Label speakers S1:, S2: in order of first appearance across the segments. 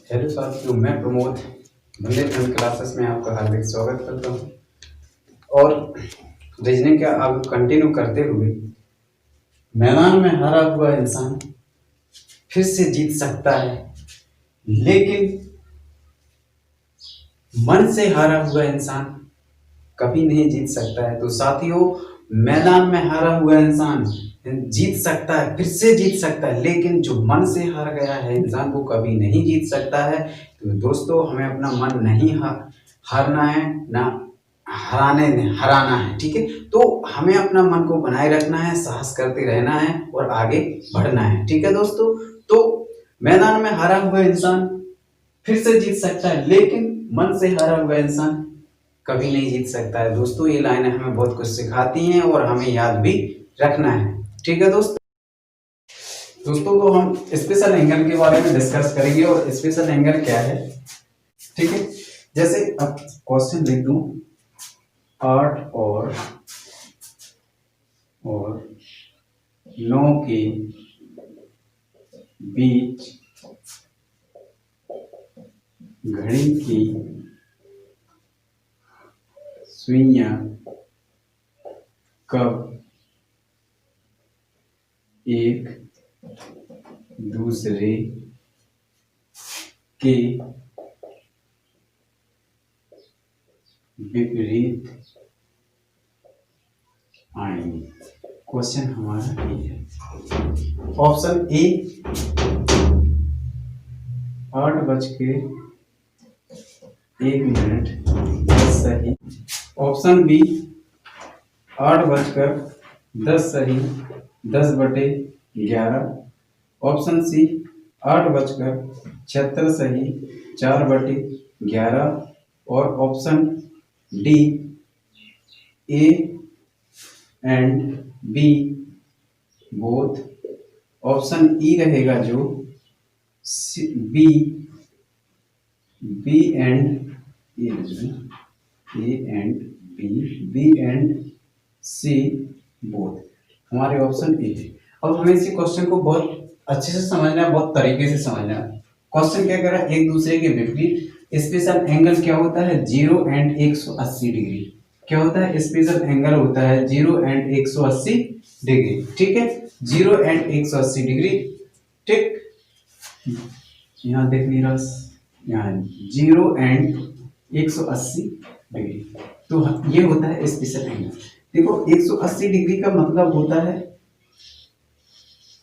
S1: Hello साथियों, मैं प्रमोद मंदिर खंड क्लासेस में आपका हार्दिक स्वागत करता हूँ। और रीजनिंग का आप कंटिन्यू करते हुए मैदान में हारा हुआ इंसान फिर से जीत सकता है, लेकिन मन से हारा हुआ इंसान कभी नहीं जीत सकता है। तो साथियों, मैदान में हारा हुआ इंसान जीत सकता है, फिर से जीत सकता है, लेकिन जो मन से हार गया है इंसान वो कभी नहीं जीत सकता है। तो दोस्तों, हमें अपना मन नहीं हारना है, ना हराना है। ठीक है, तो हमें अपना मन को बनाए रखना है, साहस करते रहना है और आगे बढ़ना है। ठीक है दोस्तों, तो मैदान में हारा हुआ इंसान फिर से जीत सकता है, लेकिन मन से हारा हुआ इंसान कभी नहीं जीत सकता है। दोस्तों, ये लाइनें हमें बहुत कुछ सिखाती हैं और हमें याद भी रखना है। ठीक है दोस्तों, तो हम स्पेशल एंगल के बारे में डिस्कस करेंगे। और स्पेशल एंगल क्या है, ठीक है, जैसे अब क्वेश्चन लिख दूं, 8 और 9 के बीच घड़ी की सुइयां कब एक दूसरे के विपरीत आएंगे। क्वेश्चन हमारा ये है, ऑप्शन ए 8:01 सही, ऑप्शन बी 8:10 सही, 10/11, ऑप्शन सी 8:76 सही, 4/11, और option D A and B both, option E रहेगा जो बी एंड सी बोथ। हमारे ऑप्शन ए है। अब हमें इसी क्वेश्चन को बहुत अच्छे से समझना है, बहुत तरीके से समझना है। क्वेश्चन क्या कर रहा है, एक दूसरे के विपरीत स्पेशल एंगल क्या होता है, 0 एंड 180 डिग्री। क्या होता है, स्पेशल एंगल होता है 0 एंड 180 डिग्री। ठीक है, 0 एंड 180 डिग्री। ठीक, यहाँ देख नहीं रहा, यहाँ 0 एंड 180 डिग्री, तो ये होता है स्पेशल एंगल। देखो, 180 डिग्री का मतलब होता है,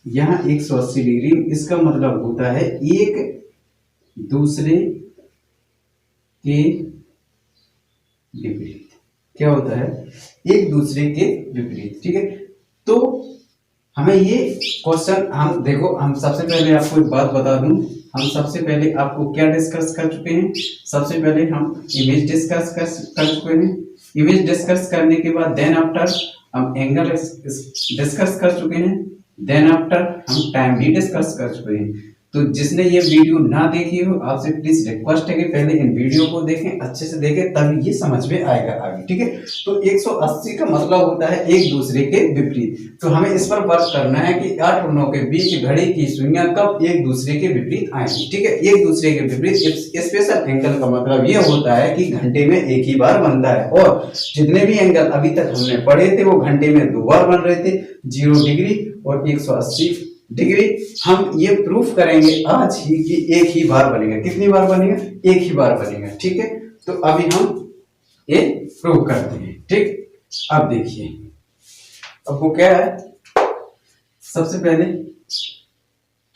S1: यहाँ 180 डिग्री, इसका मतलब होता है एक दूसरे के विपरीत। क्या होता है, एक दूसरे के विपरीत। ठीक है, तो हमें ये क्वेश्चन, हम देखो, हम सबसे पहले आपको एक बात बता दूं, हम सबसे पहले आपको क्या डिस्कस कर चुके हैं, सबसे पहले हम इमेज डिस्कस कर चुके हैं। इमेज डिस्कस करने के बाद देन आफ्टर हम एंगल डिस्कस कर चुके हैं, देन आफ्टर हम टाइम भी डिस्कस कर चुके हैं। तो जिसने ये वीडियो ना देखी हो, आपसे प्लीज रिक्वेस्ट है कि पहले इन वीडियो को देखें, अच्छे से देखें, तभी ये समझ में आएगा आगे। ठीक है, तो 180 का मतलब होता है एक दूसरे के विपरीत। तो हमें इस पर वर्क करना है कि 8 और 9 के बीच घड़ी की सुइयां कब एक दूसरे के विपरीत आएंगी। ठीक है, एक दूसरे के विपरीत स्पेशल एंगल का मतलब ये होता है कि घंटे में एक ही बार बनता है, और जितने भी एंगल अभी तक हमने पढ़े थे वो घंटे में 2 बार बन रहे थे, 0 डिग्री और 180 डिग्री। हम ये प्रूफ करेंगे आज ही कि एक ही बार बनेगा। कितनी बार बनेगा, एक ही बार बनेगा। ठीक है, तो अभी हम ये प्रूव करते हैं। ठीक, अब देखिए, अब वो क्या है, सबसे पहले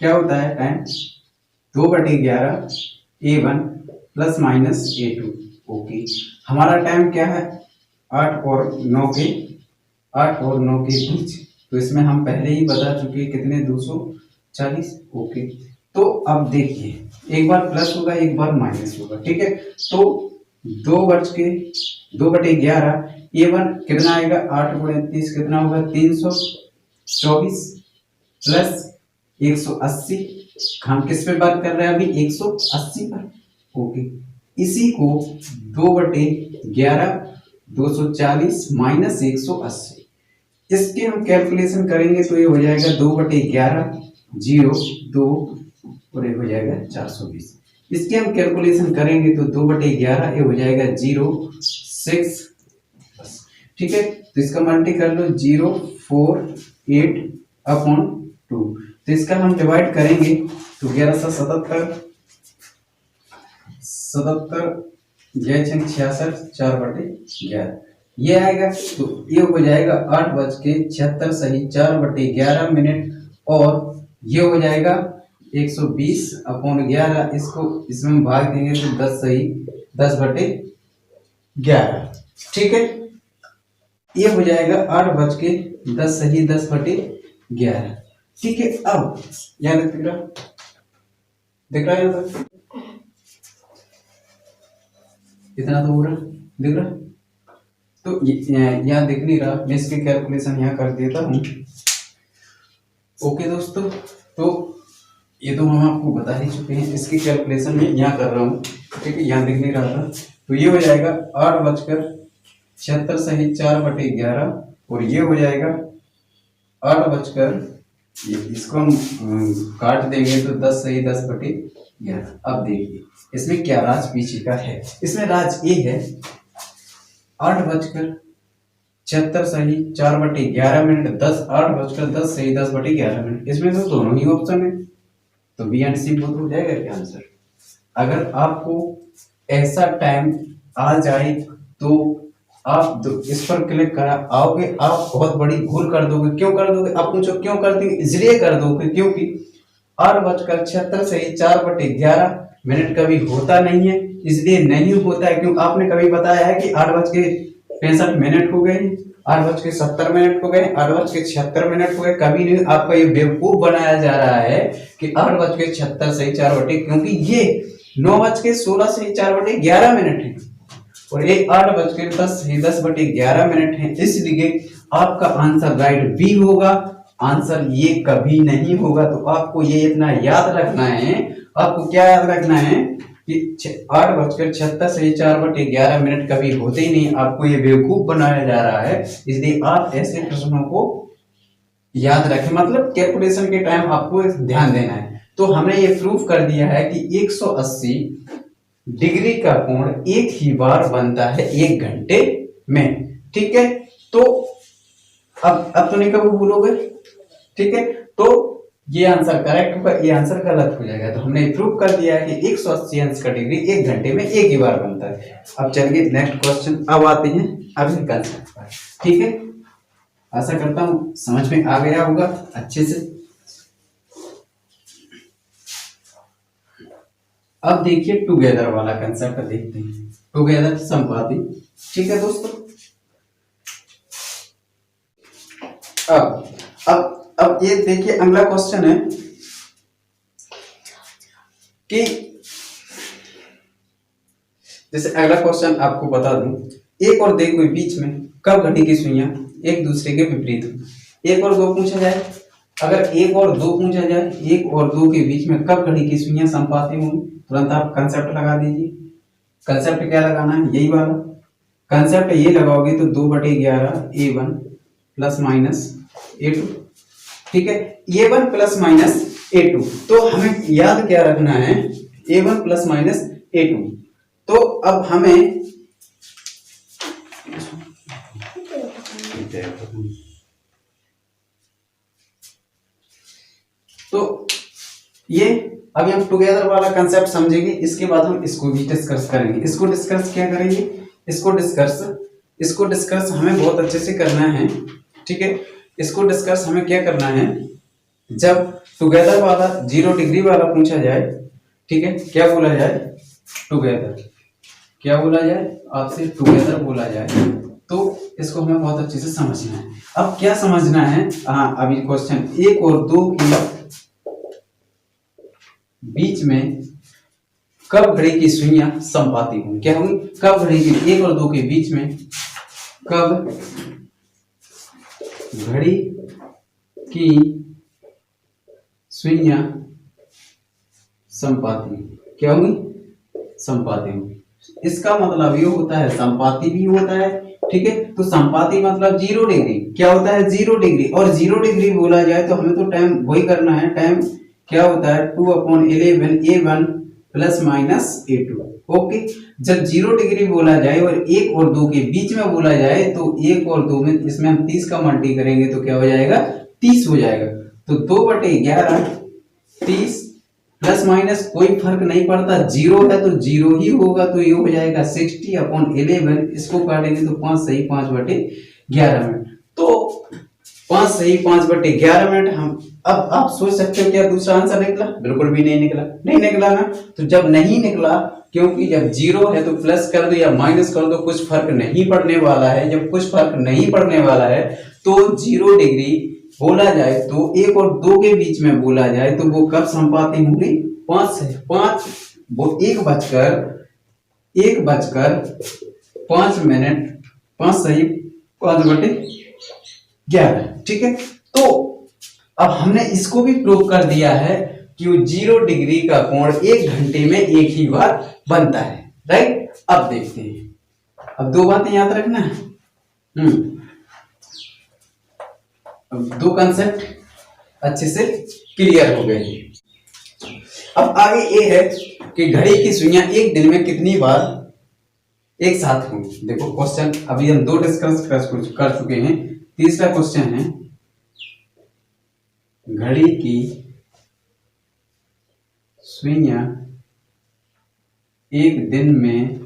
S1: क्या होता है, time 2/11 A1 plus minus A2। Okay, हमारा टाइम क्या है, 8 और 9 के बीच। तो इसमें हम पहले ही बता चुके हैं कितने, 240। ओके, तो अब देखिए, एक बार प्लस होगा, एक बार माइनस होगा। ठीक है, तो 2/11 A1 कितना आएगा, 8 × 30 कितना होगा, 324 प्लस 180। हम किस पे बात कर रहे हैं अभी, 180 पर। ओके, इसी को 2/11 240 माइनस 180, इसके हम कैलकुलेशन करेंगे तो ये हो जाएगा 2/11 0 2 और ये हो जाएगा 420। इसकी हम कैलकुलेशन करेंगे तो 2/11 ये हो जाएगा 0.6। ठीक है, तो इसका मल्टी कर लो 0.48/2। तो इसका हम डिवाइड करेंगे तो 1177 66 4/11 ये आएगा। तो ये हो जाएगा 8:76 सही 4/11 और ये हो जाएगा 120/11। इसको इसमें हम भाग देंगे तो 10 सही 10/11। ठीक है, ये हो जाएगा 8:10 सही 10/11। ठीक है, अब यहाँ दिख रहा है यहाँ तक इतना तो हो रहा दिख रहा। तो यहाँ दिख नहीं रहा, मैं इसकी कैलकुलेशन यहाँ कर देता हूँ। ओके दोस्तों, तो ये तो हम आपको बता ही चुके हैं, इसकी कैलकुलेशन में यहाँ कर रहा हूँ। ठीक है, यहाँ दिख नहीं रहा था, तो ये हो जाएगा 8:76 सही 4/11 और ये हो जाएगा 8 इसको हम काट देंगे तो 10 सही 10/11। अब देखिए इसमें क्या राज पीछे का है। इसमें राज ये है 8:76 सही 4/11 10 8:10 सही 10/11। इसमें तो दोनों ही ऑप्शन है, तो बी एंड सी बोथ हो जाएगा क्या आंसर। अगर आपको ऐसा टाइम आ जाए तो आप इस पर क्लिक करा आओगे, आप बहुत बड़ी भूल कर दोगे। क्यों कर दोगे, आप पूछो क्यों कर दोगे, इसलिए कर दोगे क्योंकि 8:76 सही 4/11 कभी होता नहीं है, इसलिए नहीं होता है। क्यों, आपने कभी बताया है कि 8:65 हो गए, 8:70 हो गए, 8:76 हो गए, कभी नहीं। आपका ये बेवकूफ बनाया जा रहा है कि 8:76 सही 4/, क्योंकि ये 9:16 सही 4/11 है और ये 8:10 सही 10/11 है। इसलिए आपका आंसर राइट बी होगा, आंसर ये कभी नहीं होगा। तो आपको ये इतना याद रखना है, आपको क्या याद रखना है कि 8:76 सही 4/11 कभी होते ही नहीं। आपको ये बेवकूफ बनाया जा रहा है, इसलिए आप ऐसे प्रश्नों को याद रखें, मतलब कैलकुलेशन के टाइम आपको ध्यान देना है। तो हमने ये प्रूफ कर दिया है कि 180 डिग्री का कोण एक ही बार बनता है 1 घंटे में। ठीक है, तो अब तो नहीं कभी भूलोगे। ठीक है, तो ये आंसर करेक्ट होगा, ये आंसर गलत हो जाएगा। तो हमने प्रूव कर दिया है कि 180 अंश का डिग्री 1 घंटे में एक ही बार बनता है। अब चलिए नेक्स्ट क्वेश्चन अब आते हैं अगले कंसेप्ट पर। ठीक है, आशा करता हूं समझ में आ गया होगा अच्छे से। अब देखिए टुगेदर वाला कंसेप्ट देखते हैं, टुगेदर संपाति। ठीक है दोस्तों, अब ये देखिए अगला क्वेश्चन है कि जैसे अगला क्वेश्चन आपको बता दूं, एक और दो के बीच में कब घड़ी की सुइयां एक दूसरे के विपरीत हो। 1 और 2 पूछा जाए, अगर 1 और 2 पूछा जाए, 1 और 2 के बीच में कब घड़ी की सुइयां संपाती होंगी, तुरंत आप कंसेप्ट लगा दीजिए। कंसेप्ट क्या लगाना है, यही वाला कंसेप्ट ये लगाओगे तो 2/11 A1 ± A2। ठीक है, A1 ± A2। तो हमें याद क्या रखना है, A1 ± A2। तो अब हमें तो ये अभी हम टुगेदर वाला कंसेप्ट समझेंगे, इसके बाद हम इसको भी डिस्कस करेंगे। इसको डिस्कस क्या करेंगे, इसको डिस्कस हमें बहुत अच्छे से करना है। ठीक है, इसको डिस्कस हमें क्या करना है, जब टुगेदर वाला 0 डिग्री वाला पूछा जाए। ठीक है, क्या बोला जाए, टुगेदर, क्या बोला जाए आपसे, टुगेदर बोला जाए, तो इसको हमें बहुत अच्छे से समझना है। अब क्या समझना है, हाँ अभी क्वेश्चन 1 और 2 के बीच में कब घड़ी की सुइयां संपाती होंगी, क्या होंगी, कब घड़ी की 1 और 2 के बीच में कब घड़ी की सुइयां संपाती, क्या होंगी, संपाती होंगी। इसका मतलब ये होता है संपाती भी होता है। ठीक है, तो संपाती मतलब 0 डिग्री, क्या होता है 0 डिग्री, और 0 डिग्री बोला जाए तो हमें तो टाइम वही करना है, टाइम क्या होता है 2/11 A1 plus minus A2। Okay, जब 0 डिग्री बोला जाए और 1 और 2 के बीच में बोला जाए तो 1 और 2 में इसमें हम 30 का मल्टी करेंगे तो क्या हो जाएगा, 30 हो जाएगा। तो 2/11 30, प्लस माइनस कोई फर्क नहीं पड़ता, 0 है तो 0 ही होगा, तो ये हो जाएगा 60/11। इसको काटेंगे तो 5 सही 5/11 मिनट। तो 5 सही 5/11 मिनट। हम अब आप सोच सकते हो क्या दूसरा आंसर निकला? बिल्कुल भी नहीं निकला, नहीं निकला ना। तो जब नहीं निकला, क्योंकि जब 0 है तो प्लस कर दो या माइनस कर दो, कुछ फर्क नहीं पड़ने वाला है। जब कुछ फर्क नहीं पड़ने वाला है तो 0 डिग्री बोला जाए तो 1 और 2 के बीच में बोला जाए तो वो कब संपाती होंगी, 5 से 5, वो 1 बजकर 5 सही 5/11। ठीक है, तो अब हमने इसको भी प्रूव कर दिया है कि 0 डिग्री का कोण 1 घंटे में एक ही बार बनता है, राइट। अब देखते हैं, अब 2 बातें याद रखना है। अब 2 कंसेप्ट अच्छे से क्लियर हो गए। अब आगे ये है कि घड़ी की सुइयां एक दिन में कितनी बार एक साथ होंगी। देखो क्वेश्चन अभी हम 2 डिस्कस कर चुके हैं। तीसरा क्वेश्चन है, घड़ी की सुइयां एक दिन में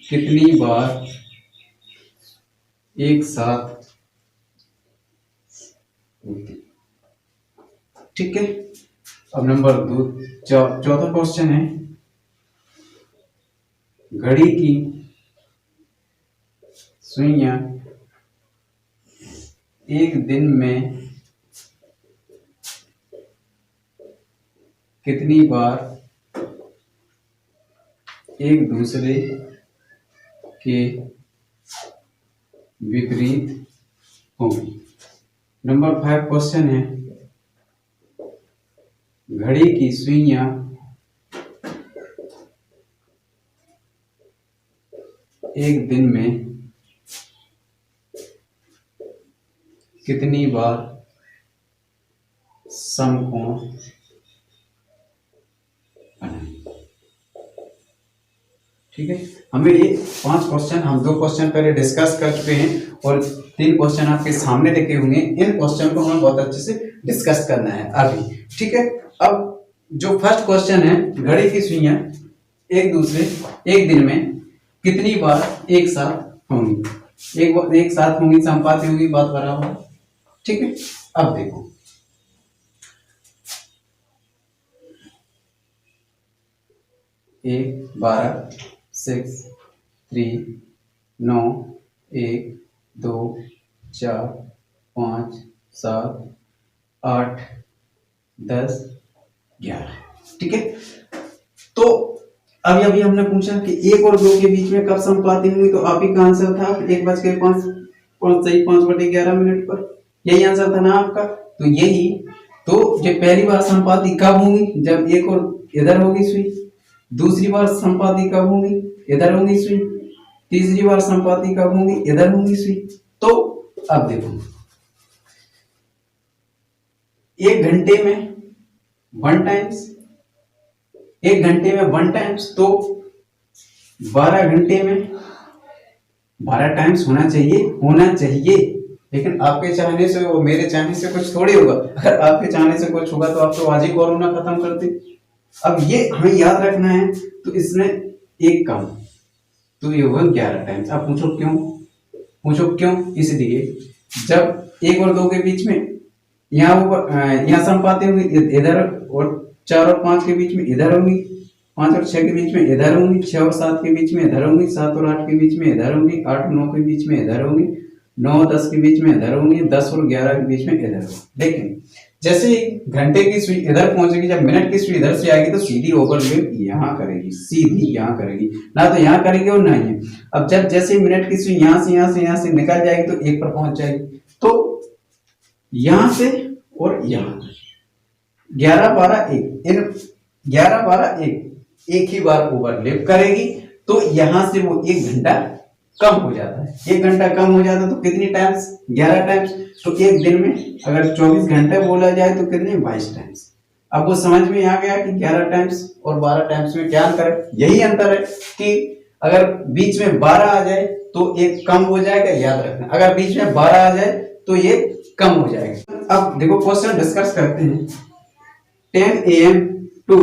S1: कितनी बार एक साथ होती। ठीक है, अब नंबर 2 चौथा क्वेश्चन है, घड़ी की सुइयां एक दिन में कितनी बार एक दूसरे के विपरीत होंगी। नंबर 5 क्वेश्चन है, घड़ी की सुइयां एक दिन में कितनी बार समकोण बनाएंगी। ठीक है, हमें ये 5 क्वेश्चन, हम 2 क्वेश्चन पहले डिस्कस कर चुके हैं और 3 क्वेश्चन आपके सामने लिखे होंगे। इन क्वेश्चन को हमें बहुत अच्छे से डिस्कस करना है अभी। ठीक है, अब जो फर्स्ट क्वेश्चन है, घड़ी की सुइयां एक दिन में कितनी बार एक साथ होंगी। एक साथ होंगी, संपाती होंगी, बात बराबर। ठीक है, अब देखो 1 12 6 3 9 1 2 4 5 7 8 10 11। ठीक है, तो अभी हमने पूछा कि 1 और 2 के बीच में कब संपाती होंगी, तो आप ही का आंसर था 1:05 सही 5/11 मिनट पर। यही आंसर था ना आपका। तो यही, तो जो पहली बार संपाती कब होंगी, जब 1 और इधर होगी सुई। दूसरी बार संपाती कब होंगी, इधर होंगी सुई। तीसरी बार संपाती कब होंगी, इधर होंगी सुई। तो अब देखो 1 घंटे में 1 टाइम्स, 1 घंटे में 1 टाइम्स, तो 12 घंटे में 12 टाइम्स होना चाहिए। लेकिन आपके चाहने से और मेरे चाहने से कुछ थोड़ी होगा। अगर आपके चाहने से कुछ होगा तो आप तो आज ही कोरोना खत्म करते। अब ये हमें याद रखना है, तो इसमें एक कम, तो ये होगा 11 टाइम्स। अब पूछो क्यों? इसलिए जब 1 और 2 के बीच में यहाँ संपाती होंगी इधर, और 4 और 5 के बीच में इधर होंगी, 5 और 6 के बीच में इधर होंगी, 6 और 7 के बीच में इधर होंगी, 7 और 8 के बीच में इधर होंगी, 8 और 9 के बीच में इधर होंगी, 9 और 10 के बीच में इधर होंगी, 10 और 11 के बीच में इधर होंगी। लेकिन जैसे ही घंटे की सुई इधर पहुंचेगी, जब मिनट की सुई इधर से आएगी तो सीधी ओवरलैप यहाँ करेगी, सीधी यहाँ करेगी, ना तो यहाँ करेगी और ना ही। अब जब जैसे मिनट की सुई यहाँ से निकल जाएगी तो 1 पर पहुंच जाएगी, तो यहाँ से और यहाँ 11 12 1, 11 12 1 एक ही बार ओवरलैप करेगी, तो यहां से वो 1 घंटा कम हो जाता है। 1 घंटा कम हो जाता है तो कितनी टाइम्स? 11 टाइम्स। तो एक दिन में अगर 24 घंटे बोला जाए तो कितने? 22 टाइम्स। अब वो समझ में आ गया कि 11 टाइम्स और 12 टाइम्स में क्या अंतर है? यही अंतर है कि अगर बीच में 12 आ जाए तो एक कम हो जाएगा, याद रखना। अगर बीच में 12 आ जाए तो ये कम हो जाएगा। अब देखो क्वेश्चन डिस्कस करते हैं। 10 AM टू,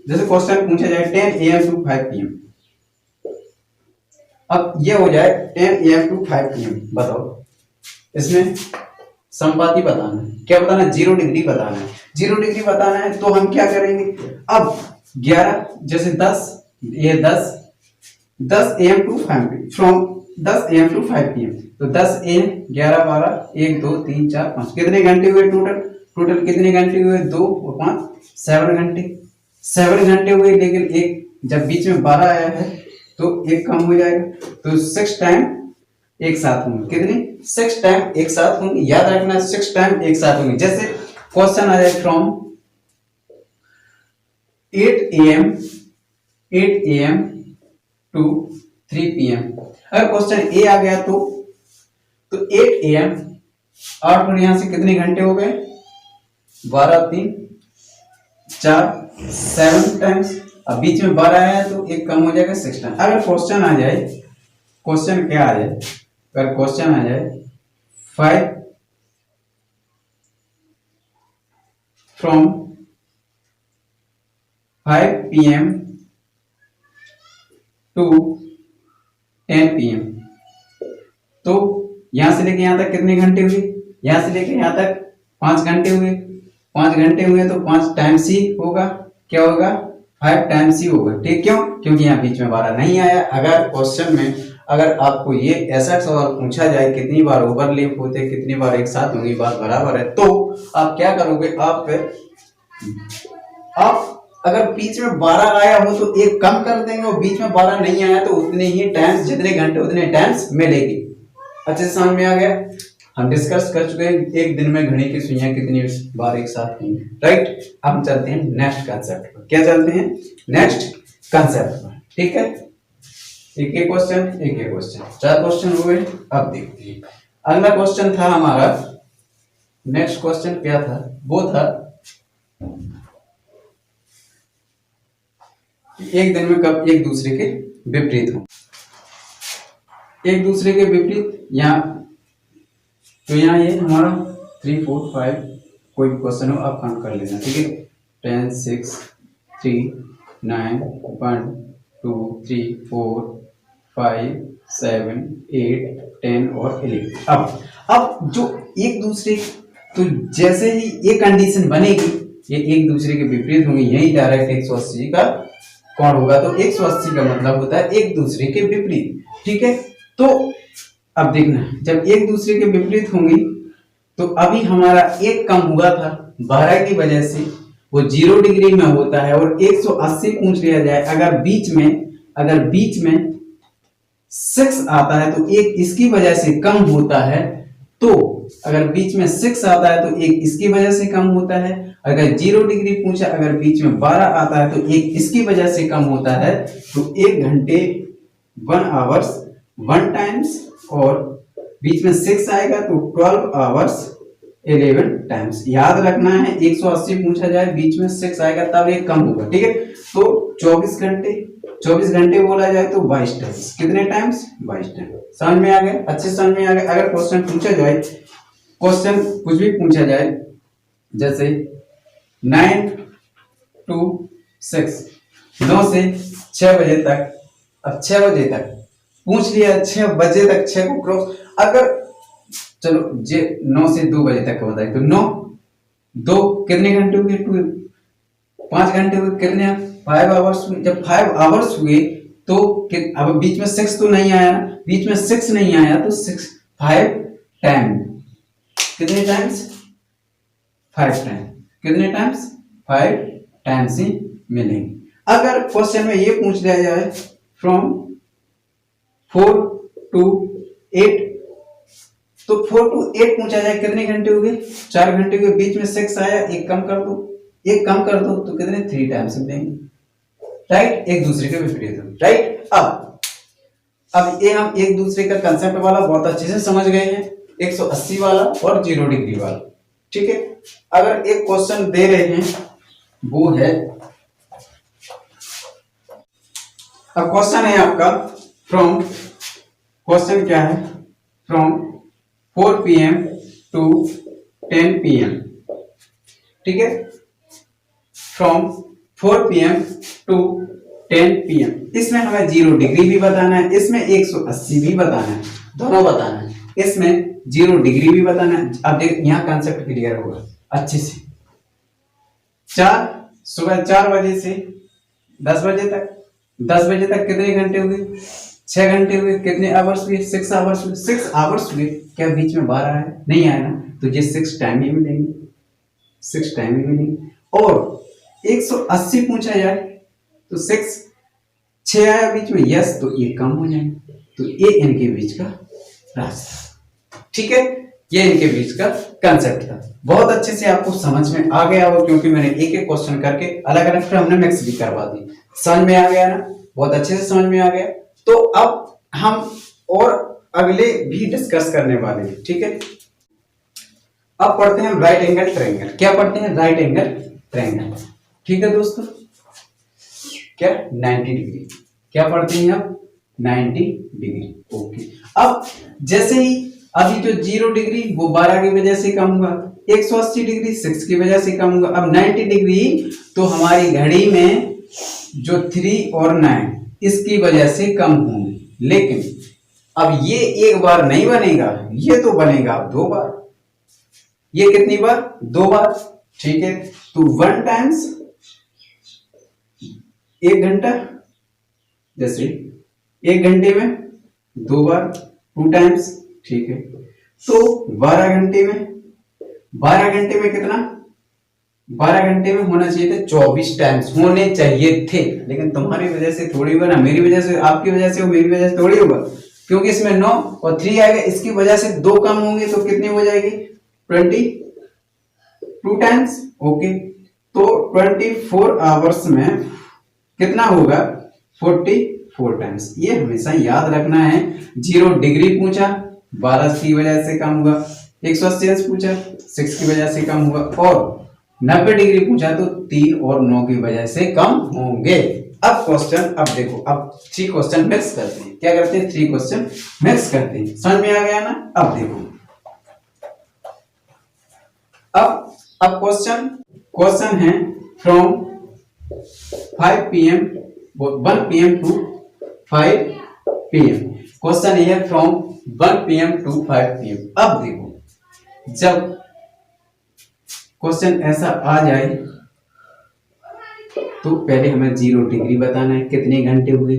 S1: जैसे क्वेश्चन पूछा जाए 10 AM टू 5 PM। अब ये हो जाए 10 AM टू 5 PM। बताओ इसमें संपाती बताना है। क्या बताना है? 0 डिग्री बताना है। 0 डिग्री बताना है तो हम क्या करेंगे? अब 11 जैसे 10, ये 10 AM to 5 PM, from 10 AM to 5 PM। तो 10 AM 11 12 1 2 3 4 5 कितने घंटे हुए टोटल? टोटल कितने घंटे हुए? 2 और 5 7 घंटे। 7 घंटे हुए, लेकिन एक जब बीच में 12 आया है तो एक कम हो जाएगा। तो 6 टाइम एक साथ होंगे। कितने? 6 टाइम एक साथ होंगे। याद रखना 6 टाइम एक साथ होंगे। जैसे क्वेश्चन आ जाए फ्रॉम 8 AM टू 3 PM। अगर क्वेश्चन ए आ गया तो 8 AM 8 और यहां से कितने घंटे हो गए? 12 3 4 7 टाइम्स। अब बीच में 12 आया तो एक कम हो जाएगा 6 टाइम। अगर क्वेश्चन आ जाए, क्वेश्चन क्या आ जाए? अगर क्वेश्चन आ जाए 5 फ्रॉम 5 PM टू 10 PM, तो यहां से लेके यहां तक कितने घंटे हुए? यहां से लेके यहां तक 5 घंटे हुए। 5 घंटे हुए तो 5 टाइम्स ही होगा। क्या होगा? 5 टाइम्स ही होगा। ठीक, क्यों? क्योंकि यहाँ बीच में 12 नहीं आया। अगर क्वेश्चन में अगर आपको ये ऐसा सवाल पूछा जाए कितनी बार ओवरलैप होते हैं, कितनी बार एक साथ होंगी, बात बराबर है, तो आप क्या करोगे? आप अगर बीच में 12 आया हो तो एक कम कर देंगे, और बीच में 12 नहीं आया तो उतने ही टाइम्स, जितने घंटे उतने टाइम्स मिलेगी। अच्छे से समझ में आ गया? हम डिस्कस कर चुके हैं एक दिन में घड़ी की सुइयां कितनी बार एक साथ होंगी। राइट, अब हम चलते हैं नेक्स्ट कंसेप्ट पर। क्या चलते हैं? नेक्स्ट कंसेप्ट पर। ठीक है, एक एक क्वेश्चन, 4 क्वेश्चन हुए। अब देखते हैं अगला क्वेश्चन था हमारा। नेक्स्ट क्वेश्चन क्या था? वो था एक दिन में कब एक दूसरे के विपरीत हो। एक दूसरे के विपरीत, यहाँ तो यहाँ ये हमारा 3 4 5 कोई भी क्वेश्चन हो आप काउंट कर लेना। ठीक है, 10 6 3 9 1 2 3 4 5 7 8 10 और 11। अब जो एक दूसरे, तो जैसे ही ये कंडीशन बनेगी, ये एक दूसरे के विपरीत होंगे, यही डायरेक्ट 180 का कोण होगा। तो 180 का मतलब होता है एक दूसरे के विपरीत। ठीक है, तो अब देखना, जब एक दूसरे के विपरीत होंगी तो अभी हमारा एक कम हुआ था 12 की वजह से, वो 0 डिग्री में होता है, और 180 पूछ लिया जाए। अगर बीच में 6 आता है तो एक इसकी वजह से कम होता है। तो अगर बीच में 6 आता है तो एक इसकी वजह से कम होता है। अगर 0 डिग्री पूछा, अगर बीच में 12 आता है तो एक इसकी वजह से कम होता है। तो 1 घंटे 1 आवर्स 1 टाइम्स, और बीच में 6 आएगा तो 12 आवर्स 11 टाइम्स। याद रखना है 180 पूछा जाए, बीच में 6 आएगा तब एक कम होगा। ठीक है, तो 24 घंटे बोला जाए तो 22 टाइम्स। कितने टाइम्स? 22 टाइम्स। समझ में आ गया? अच्छे समझ में आ गया। अगर क्वेश्चन पूछा जाए, क्वेश्चन कुछ भी पूछा जाए, जैसे 9 to 6, 9 से 6 बजे तक। अब 6 बजे तक पूछ लिया, 6 बजे तक 6 को क्रॉस, अगर चलो जे 9 से 2 बजे तक का बताए तो 9 2 कितने घंटे हुए? 2 5 घंटे हुए। कितने? 5 आवर्स। जब 5 आवर्स हुए तो अब बीच में 6 तो नहीं आया, बीच में 6 नहीं आया तो 6 5 टाइम। कितने टाइम्स? 5 टाइम। कितने टाइम्स? 5 टाइम्स ही मिलेंगे। अगर क्वेश्चन में ये पूछ लिया जाए फ्रॉम 4 to 8, तो 4 to 8 पूछा जाए कितने घंटे हो गए? 4 घंटे हुए। बीच में 6 आया, एक कम कर दो तो कितने? 3 टाइम्स मिलेंगे। राइट, एक दूसरे के विपरीत हो। राइट, अब अब ये हम एक दूसरे का कंसेप्ट वाला बहुत अच्छे से समझ गए हैं, 180 वाला और 0 डिग्री वाला। ठीक है, अगर एक क्वेश्चन दे रहे हैं वो है, अब क्वेश्चन है आपका फ्रॉम, क्वेश्चन क्या है, फ्रॉम 4 PM टू 10 PM। ठीक है, फ्रॉम 4 PM टू 10 PM। इसमें हमें 0 डिग्री भी बताना है, इसमें 180 भी बताना है, दोनों बताना है, इसमें 0 डिग्री भी बताना है। अब देख यहाँ कंसेप्ट क्लियर होगा अच्छे से। सुबह 4 बजे से 10 बजे तक, 10 बजे तक कितने घंटे हुए, 6 घंटे हुए। कितने आवर्स हुए, 6 आवर्स हुए। 6 आवर्स हुए, क्या बीच में 12 है, नहीं आया ना, तो ये 6 टाइम ही मिलेंगे, 6 टाइम ही मिलेंगे। और 180 पूछा जाए तो 6 आया बीच में, यस, तो ये कम हो जाएंगे, तो ये इनके बीच का रास्ता। ठीक है, ये इनके बीच का कंसेप्ट था। बहुत अच्छे से आपको समझ में आ गया हो, क्योंकि मैंने एक एक क्वेश्चन करके अलग अलग फिर हमने मिक्स भी करवा दी। समझ में आ गया ना, बहुत अच्छे से समझ में आ गया। तो अब हम और अगले भी डिस्कस करने वाले हैं। ठीक है, अब पढ़ते हैं राइट एंगल ट्रायंगल। क्या पढ़ते हैं, राइट एंगल ट्रायंगल। ठीक है दोस्तों, क्या 90 डिग्री, क्या पढ़ते हैं अब, 90 डिग्री। ओके, अब जैसे ही अभी जो 0 डिग्री वो 12 की वजह से कम हुआ, 180 डिग्री 6 की वजह से कम हुआ, अब 90 डिग्री तो हमारी घड़ी में जो 3 और 9 इसकी वजह से कम होंगे। लेकिन अब ये एक बार नहीं बनेगा, ये तो बनेगा अब 2 बार। ये कितनी बार, 2 बार। ठीक है, तो 1 टाइम्स 1 घंटा, जैसे 1 घंटे में 2 बार, 2 टाइम्स। ठीक है, तो 12 घंटे में, 12 घंटे में कितना, 12 घंटे में होना चाहिए थे 24 टाइम्स होने चाहिए थे। लेकिन तुम्हारी वजह से थोड़ी होगा ना, मेरी वजह से, आपकी वजह से, मेरी वजह से थोड़ी होगा, क्योंकि इसमें 9 और 3 आएगा, इसकी वजह से 2 कम होंगे, तो कितनी हो जाएगी, 22 टाइम्स। ओके, तो 24 आवर्स में कितना होगा, 44 टाइम्स। ये हमेशा याद रखना है। 0 डिग्री पूछा, 12 की वजह से कम हुआ, 180 पूछा, 6 की वजह से कम हुआ, और 90 डिग्री पूछा तो 3 और 9 की वजह से कम होंगे। अब क्वेश्चन, अब देखो, अब 3 क्वेश्चन मिक्स करते हैं। क्या करते हैं, 3 क्वेश्चन मिक्स करते हैं। समझ में आ गया ना। अब देखो, अब क्वेश्चन है from 1 PM to 5 PM। Question है फ्रॉम 1 PM टू 5 PM। अब देखो, जब क्वेश्चन ऐसा आ जाए तो पहले हमें 0 डिग्री बताना है, कितने घंटे हुए,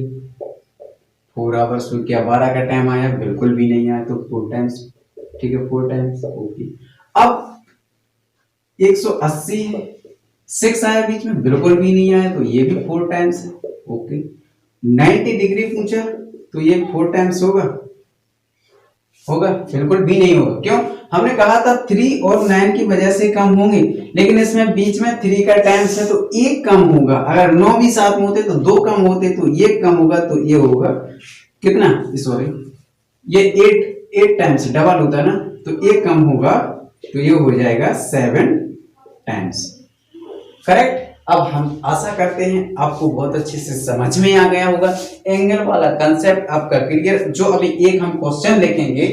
S1: 4 आवर्स हुए। क्या 12 का टाइम आया, बिल्कुल भी नहीं आया, तो 4 टाइम्स। ठीक है, 4 टाइम्स। ओके, अब 180 है, 6 आया बीच में, बिल्कुल भी नहीं आया, तो ये भी 4 टाइम्स है। ओके, 90 डिग्री पूछा तो ये 4 टाइम्स होगा, बिल्कुल भी नहीं होगा। क्यों, हमने कहा था 3 और 9 की वजह से कम होंगे, लेकिन इसमें बीच में 3 का टाइम्स है, तो 1 कम होगा। अगर 9 भी साथ में होते तो 2 कम होते, तो 1 कम होगा, तो ये होगा कितना, सॉरी, ये 8 टाइम्स डबल होता है ना, तो 1 कम होगा, तो ये हो जाएगा 7 टाइम्स। करेक्ट। अब हम आशा करते हैं आपको बहुत अच्छे से समझ में आ गया होगा, एंगल वाला कंसेप्ट आपका क्लियर। जो अभी एक हम क्वेश्चन लिखेंगे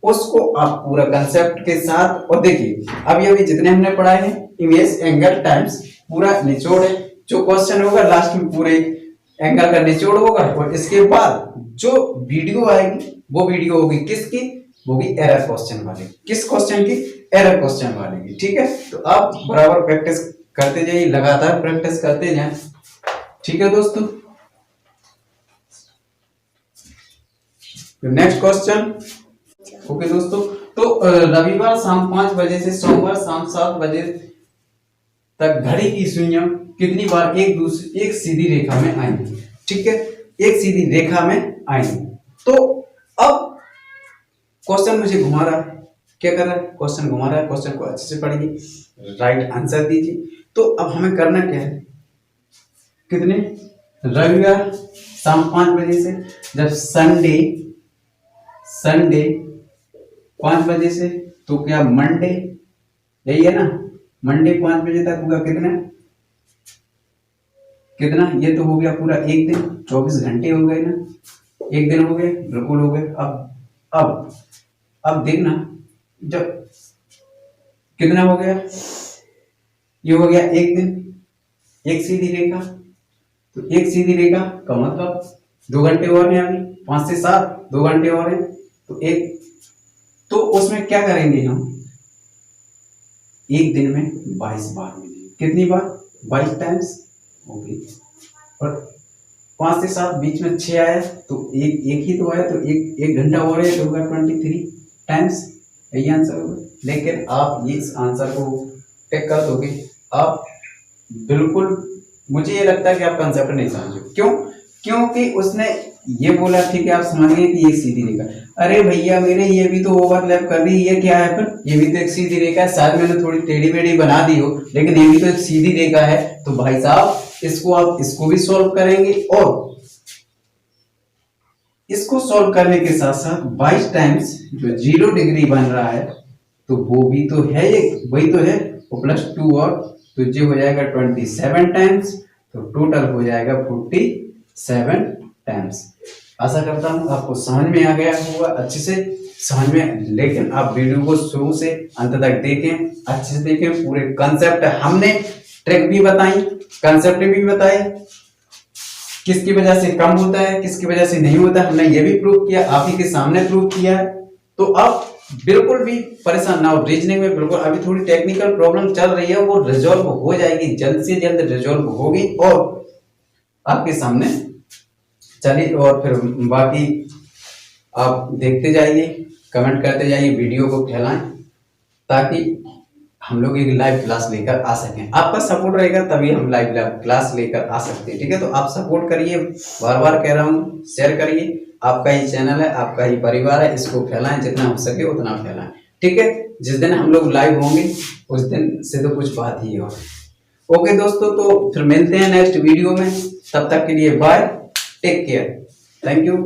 S1: उसको आप पूरा कंसेप्ट के साथ, और देखिए अभी जितने हमने पढ़ाए हैं, इमेज, एंगल, टाइम्स, पूरा निचोड़ है। जो क्वेश्चन होगा लास्ट में पूरे एंगल का निचोड़ होगा, और इसके बाद जो वीडियो आएगी वो वीडियो होगी किसकी, वो भी एरर क्वेश्चन वाले। किस क्वेश्चन की, एरर क्वेश्चन वाले की। ठीक है, तो आप बराबर प्रैक्टिस करते जाइए, लगातार प्रैक्टिस करते जाएं। ठीक है दोस्तों, नेक्स्ट क्वेश्चन। ओके दोस्तों, तो रविवार शाम 5 बजे से सोमवार शाम 7 बजे तक घड़ी की सुइयां कितनी बार एक सीधी रेखा में आएंगी। ठीक है, एक सीधी रेखा में आएंगी। तो अब क्वेश्चन मुझे घुमा रहा है, क्या कर रहा है, क्वेश्चन घुमा रहा है। क्वेश्चन को अच्छे से पढ़िए, राइट आंसर दीजिए। तो अब हमें करना क्या है, कितने रविवार शाम 5 बजे से। जब संडे, संडे 5 बजे से, तो क्या मंडे, यही है ना, मंडे 5 बजे तक होगा कितना, कितना, ये तो हो गया पूरा एक दिन, 24 घंटे हो गए ना, एक दिन हो गए, बिल्कुल हो गए। अब देखना, जब कितना हो गया, ये हो गया एक दिन, एक सीधी रेखा, तो एक सीधी रेखा का मतलब 2 घंटे और हैं, अभी 5 से 7, 2 घंटे और हैं, तो एक, तो उसमें क्या करेंगे हम, एक दिन में 22 बार मिलेंगे, कितनी बार, 22 टाइम्स, ओके। और 5 से 7 बीच में 6 आया, तो एक एक ही तो आया, तो एक घंटा और है, तो होगा 23 टाइम्स, यही आंसर होगा। लेकिन आप इस आंसर को टिक कर दोगे, आप बिल्कुल, मुझे ये लगता है कि आप कंसेप्ट नहीं समझो, क्यों, क्योंकि उसने ये बोला, ठीक है आप समझिए कि ये सीधी रेखा, अरे भैया मेरे ये भी तो ओवरलैप कर रही है, ये क्या है, फिर ये भी तो एक सीधी रेखा है, शायद मैंने थोड़ी टेढ़ी मेढ़ी बना दी हो, लेकिन ये भी तो एक सीधी रेखा है। तो भाई साहब इसको आप इसको भी सॉल्व करेंगे, और इसको सॉल्व करने के साथ साथ 22 टाइम्स जो 0 डिग्री बन रहा है, तो वो भी तो है, ये वही तो है, वो +2 और, तो ये हो जाएगा 27 टाइम्स, तो टोटल हो जाएगा 47 टाइम्स। आशा करता हूँ आपको समझ में आ गया होगा, अच्छे से समझ में, लेकिन आप वीडियो को शुरू से अंत तक देखें, अच्छे से देखें, पूरे कंसेप्ट हमने, ट्रिक भी बताई, कंसेप्ट भी बताए, किसकी वजह से कम होता है, किसकी वजह से नहीं होता, हमने ये भी प्रूव किया, आप ही के सामने प्रूव किया है। तो आप बिल्कुल भी परेशान ना हो, रीजनिंग में बिल्कुल अभी थोड़ी टेक्निकल प्रॉब्लम चल रही है, वो रिजॉल्व हो जाएगी, जल्द से जल्द रिजॉल्व होगी और आपके सामने चलिए। और फिर बाकी आप देखते जाइए, कमेंट करते जाइए, वीडियो को फैलाएं, ताकि हम लोग एक लाइव क्लास लेकर आ सकें। आपका सपोर्ट रहेगा तभी हम लाइव क्लास लेकर आ सकते हैं, ठीक है। तो आप सपोर्ट करिए, बार बार कह रहा हूँ, शेयर करिए, आपका ही चैनल है, आपका ही परिवार है, इसको फैलाएं, जितना हो सके उतना फैलाएं, ठीक है। जिस दिन हम लोग लाइव होंगे उस दिन से तो कुछ बात ही हो। ओके दोस्तों, तो फिर मिलते हैं नेक्स्ट वीडियो में, तब तक के लिए bye, take care, thank you.